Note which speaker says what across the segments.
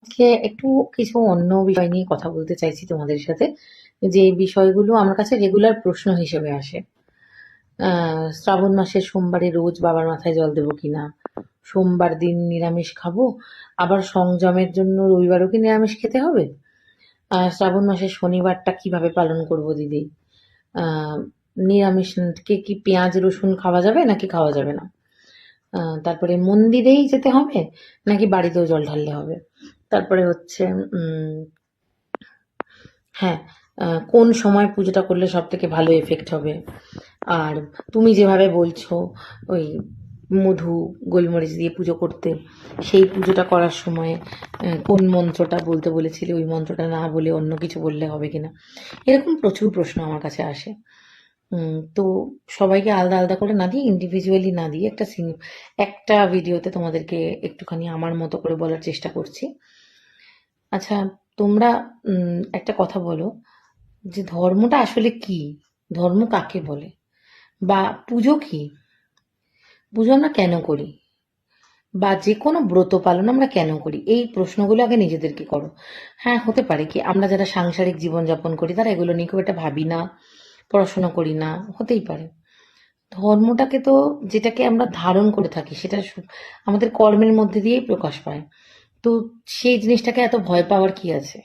Speaker 1: আজকে একটু কিছু অন্য বিষয় নিয়ে কথা বলতে চাইছি তোমাদের সাথে, যে বিষয়গুলো আমার কাছে রেগুলার প্রশ্ন হিসেবে আসে। শ্রাবণ মাসের সোমবারে রোজ বাবার মাথায় জল দেবো কিনা, সোমবার দিন নিরামিষ খাবো, আবার সংযমের জন্য রবিবারও কি নিরামিষ খেতে হবে, শ্রাবণ মাসের শনিবারটা কিভাবে পালন করব দিদি, আহ নিরামিষ কি পেঁয়াজ রসুন খাওয়া যাবে নাকি খাওয়া যাবে না, তারপরে মন্দিরেই যেতে হবে নাকি বাড়িতেও জল ঢাললে হবে, তারপরে হচ্ছে উম হ্যাঁ, কোন সময় পুজোটা করলে সব থেকে ভালো এফেক্ট হবে। আর তুমি যেভাবে বলছো ওই মধু গোলমরিচ দিয়ে পুজো করতে, সেই পুজোটা করার সময় কোন মন্ত্রটা বলতে বলেছিলে, ওই মন্ত্রটা না বলে অন্য কিছু বললে হবে কিনা, এরকম প্রচুর প্রশ্ন আমার কাছে আসে। তো সবাইকে আলাদা আলাদা করে না দিয়ে, ইন্ডিভিজুয়ালি না দিয়ে একটা ভিডিওতে তোমাদেরকে একটুখানি আমার মতো করে বলার চেষ্টা করছি। আচ্ছা, তোমরা একটা কথা বলো, যে ধর্মটা আসলে কি, ধর্ম কাকে বলে, বা পুজো কি, পুজো আমরা কেন করি, বা যে কোনো ব্রত পালন আমরা কেন করি, এই প্রশ্নগুলো আগে নিজেদেরকে করো। হ্যাঁ, হতে পারে কি আমরা যারা সাংসারিক জীবনযাপন করি তারা এগুলো নিয়ে খুব একটা ভাবি না, পড়াশোনা করি না, হতেই পারে। ধর্মটাকে তো, যেটাকে আমরা ধারণ করে থাকি সেটা আমাদের কর্মের মধ্যে দিয়েই প্রকাশ পায়। তো সেই জিনিসটাকে এত ভয় পাওয়ার কি আছে?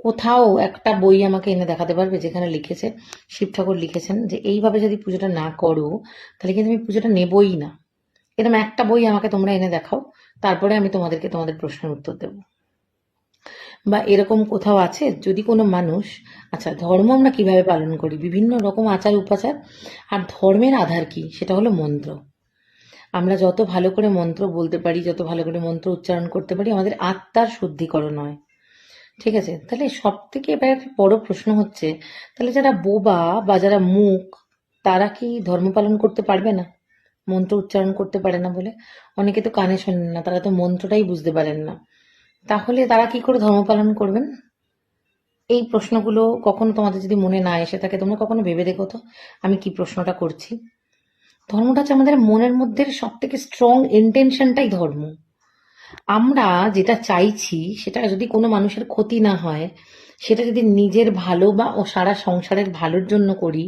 Speaker 1: কোথাও একটা বই আমাকে এনে দেখাতে পারবে যেখানে লিখেছে, শিব ঠাকুর লিখেছেন যে এইভাবে যদি পুজোটা না করো তাহলে কিন্তু আমি পুজোটা নেবই না? এরকম একটা বই আমাকে তোমরা এনে দেখাও, তারপরে আমি তোমাদেরকে তোমাদের প্রশ্নের উত্তর দেবো। বা এরকম কোথাও আছে যদি কোনো মানুষ, আচ্ছা ধর্ম আমরা কিভাবে পালন করি, বিভিন্ন রকম আচার উপাচার, আর ধর্মের আধার কি, সেটা হলো মন্ত্র। আমরা যত ভালো করে মন্ত্র বলতে পারি, যত ভালো করে মন্ত্র উচ্চারণ করতে পারি, আমাদের আত্মার শুদ্ধিকরণ হয়। ঠিক আছে, তাহলে সব থেকে এবার একটা বড় প্রশ্ন হচ্ছে, তাহলে যারা বোবা বা যারা মূক, তারা কি ধর্ম পালন করতে পারবে না, মন্ত্র উচ্চারণ করতে পারে না বলে? অনেকে তো কানে শোনেন না, তারা তো মন্ত্রটাই বুঝতে পারেন না, তাহলে তারা কি করে ধর্ম পালন করবেন? এই প্রশ্নগুলো কখনো তোমাদের যদি মনে না এসে থাকে, তোমরা কখনো ভেবে দেখো তো আমি কি প্রশ্নটা করছি। ধর্মটা হচ্ছে আমাদের মনের মধ্যে সব থেকে স্ট্রং ইন্টেনশনটাই ধর্ম। আমরা যেটা চাইছি সেটা যদি কোনো মানুষের ক্ষতি না হয়, সেটা যদি নিজের ভালো বা ও সারা সংসারের ভালোর জন্য করি,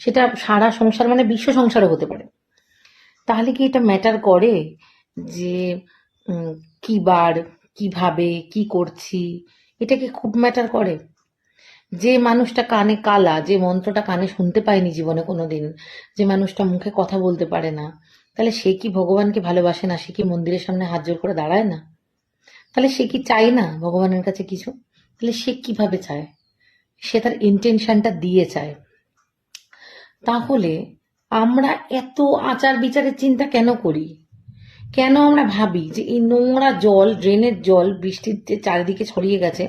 Speaker 1: সেটা সারা সংসার মানে বিশ্ব সংসারও হতে পারে, তাহলে কি এটা ম্যাটার করে যে কি বার, কিভাবে, কি করছি, এটা কি খুব ম্যাটার করে? যে মানুষটা কানে কালা, যে মন্ত্রটা কানে শুনতে পায়নি জীবনে কোনোদিন, যে মানুষটা মুখে কথা বলতে পারে না, তাহলে সে কি ভগবানকে ভালোবাসে না? সে কি মন্দিরের সামনে হাত জোর করে দাঁড়ায় না? তাহলে সে কি চায় না ভগবানের কাছে কিছু? তাহলে সে কিভাবে চায়? সে তার ইন্টেনশনটা দিয়ে চায়। তাহলে আমরা এত আচার বিচারের চিন্তা কেন করি? কেন আমরা ভাবি যে এই নোংরা জল, ড্রেনের জল বৃষ্টির যে চারিদিকে ছড়িয়ে গেছে,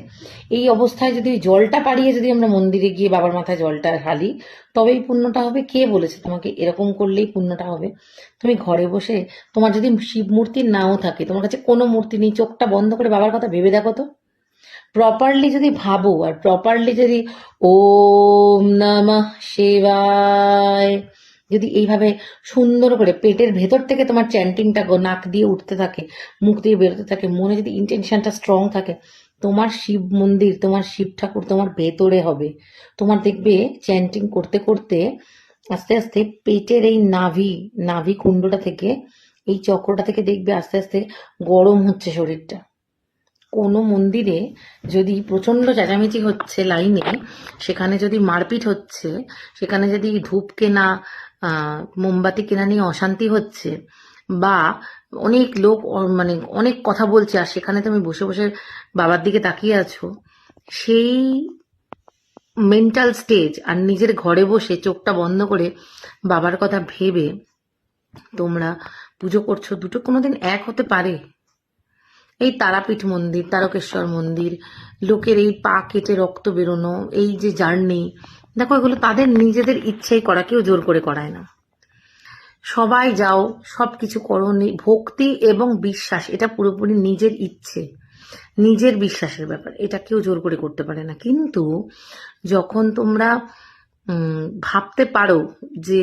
Speaker 1: এই অবস্থায় যদি ওই জলটা পাড়িয়ে যদি আমরা মন্দিরে গিয়ে বাবার মাথায় জলটা ঢালি, তবেই পুণ্যটা হবে? কে বলেছে তোমাকে এরকম করলেই পুণ্যটা হবে? তুমি ঘরে বসে, তোমার যদি শিব মূর্তি নাও থাকে, তোমার কাছে কোনো মূর্তি নেই, চোখটা বন্ধ করে বাবার কথা ভেবে দেখো তো। প্রপারলি যদি ভাবো, আর প্রপারলি যদি ওম নমঃ শিবায় যদি এইভাবে সুন্দর করে পেটের ভেতর থেকে তোমার চ্যান্টিংটা নাক দিয়ে উঠতে থাকে, মুখ দিয়ে বেরোতে থাকে, মনে যদি ইন্টেনশনটা স্ট্রং থাকে, তোমার শিব মন্দির, তোমার শিব ঠাকুর তোমার ভেতরে হবে। তোমার দেখবে চ্যান্টিং করতে করতে আস্তে আস্তে পেটের এই নাভি, নাভি কুণ্ডটা থেকে, এই চক্রটা থেকে দেখবে আস্তে আস্তে গরম হচ্ছে শরীরটা। কোনো মন্দিরে যদি প্রচন্ড চেঁচামেচি হচ্ছে লাইনে, সেখানে যদি মারপিট হচ্ছে, সেখানে যদি ধূপ কেনা, মোমবাতি কেনা নিয়ে অশান্তি হচ্ছে, বা অনেক লোক মানে অনেক কথা বলছে, আর সেখানে তুমি বসে বসে বাবার দিকে তাকিয়ে আছো, সেই মেন্টাল স্টেজ আর নিজের ঘরে বসে চোখটা বন্ধ করে বাবার কথা ভেবে তোমরা পুজো করছো, দুটো কোনোদিন এক হতে পারে? এই তারাপীঠ মন্দির, তারকেশ্বর মন্দির, লোকের এই পা কেটে রক্ত বেরোনো, এই যে জার্নি, দেখো এগুলো তাদের নিজেদের ইচ্ছেই করা, কেউ জোর করে করায় না। সবাই যাও, সব কিছু করো, ভক্তি এবং বিশ্বাস এটা পুরোপুরি নিজের ইচ্ছে, নিজের বিশ্বাসের ব্যাপার, এটা কেউ জোর করে করতে পারে না। কিন্তু যখন তোমরা ভাবতে পারো যে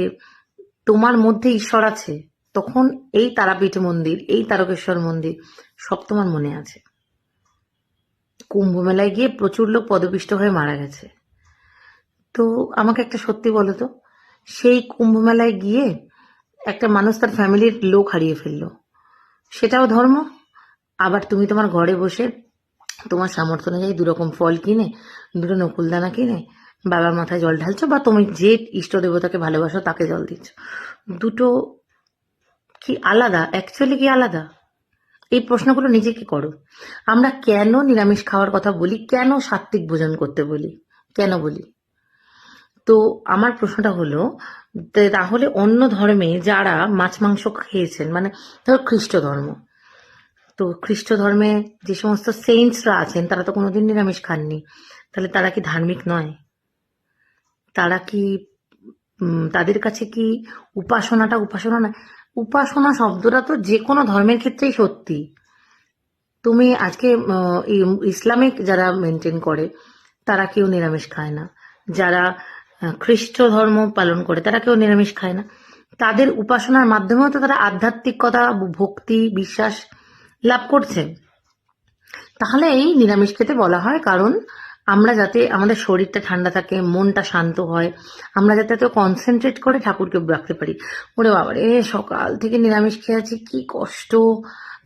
Speaker 1: তোমার মধ্যে ঈশ্বর আছে, তখন এই তারাপীঠ মন্দির, এই তারকেশ্বর মন্দির সব তোমার মনে আছে। কুম্ভ মেলায় গিয়ে প্রচুর লোক পদপিষ্ট হয়ে মারা গেছে। তো আমাকে একটা সত্যি বলো তো, সেই কুম্ভ মেলায় গিয়ে একটা মানুষ তার ফ্যামিলির লোক হারিয়ে ফেললো, সেটাও ধর্ম? আবার তুমি তোমার ঘরে বসে তোমার সামর্থ্য অনুযায়ী দুরকম ফল কিনে, দুটো নকুলদানা কিনে বাবার মাথায় জল ঢালছো, বা তুমি যে ইষ্ট দেবতাকে ভালোবাসো তাকে জল দিচ্ছ। দুটো কি আলাদা? অ্যাকচুয়ালি কি আলাদা? এই প্রশ্নগুলো নিজেকে করো। আমরা কেন নিরামিষ খাওয়ার কথা বলি, কেন সাত্ত্বিক ভোজন করতে বলি, কেন বলি? তো আমার প্রশ্নটা হলো, তাহলে অন্য ধর্মে যারা মাছ মাংস খেয়েছেন, মানে ধরো খ্রিস্ট ধর্ম, তো খ্রিস্ট ধর্মে যে সমস্ত সেইন্টসরা আছেন তারা তো কোনোদিন নিরামিষ খাননি, তাহলে তারা কি ধার্মিক নয়? তারা কি তাদের কাছে কি উপাসনাটা উপাসনা না? উপাসনা শব্দটা তো যে কোনো ধর্মের ক্ষেত্রেই সত্যি। তুমি আজকে ইসলামিক যারা মেনটেন করে তারা কেউ নিরামিষ খায় না, যারা খ্রিস্ট ধর্ম পালন করে তারা কেউ নিরামিষ খায় না। তাদের উপাসনার মাধ্যমেও তো তারা আধ্যাত্মিকতা, ভক্তি, বিশ্বাস লাভ করছে। তাহলে এই নিরামিষ খেতে বলা হয় কারণ আমরা যাতে আমাদের শরীরটা ঠান্ডা থাকে, মনটা শান্ত হয়, আমরা যাতে এত কনসেন্ট্রেট করে ঠাকুরকে রাখতে পারি। ওরে বাবারে, সকাল থেকে নিরামিষ খেয়ে আছি, কি কষ্ট,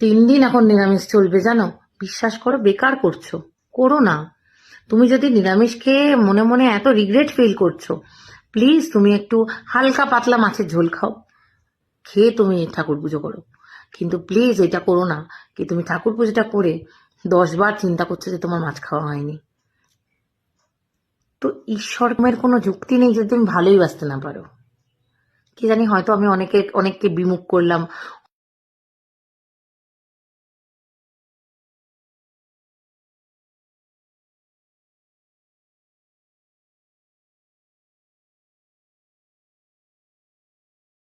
Speaker 1: 3 দিন এখন নিরামিষ চলবে জানো। বিশ্বাস করো, বেকার করছো, করো না। তুমি যদি নিরামিষ খেয়ে মনে মনে এত রিগ্রেট ফিল করছো, প্লিজ তুমি একটু হালকা পাতলা মাছের ঝোল খাও, খেয়ে তুমি ঠাকুর পুজো করো। কিন্তু প্লিজ এটা করো না কি তুমি ঠাকুর পুজোটা করে 10 বার চিন্তা করছো যে তোমার মাছ খাওয়া হয়নি। তো ঈশ্বরের কোনো যুক্তি নেই যদি তুমি ভালোই বাঁচতে না পারো। কি জানি, হয়তো আমি অনেককে বিমুখ করলাম,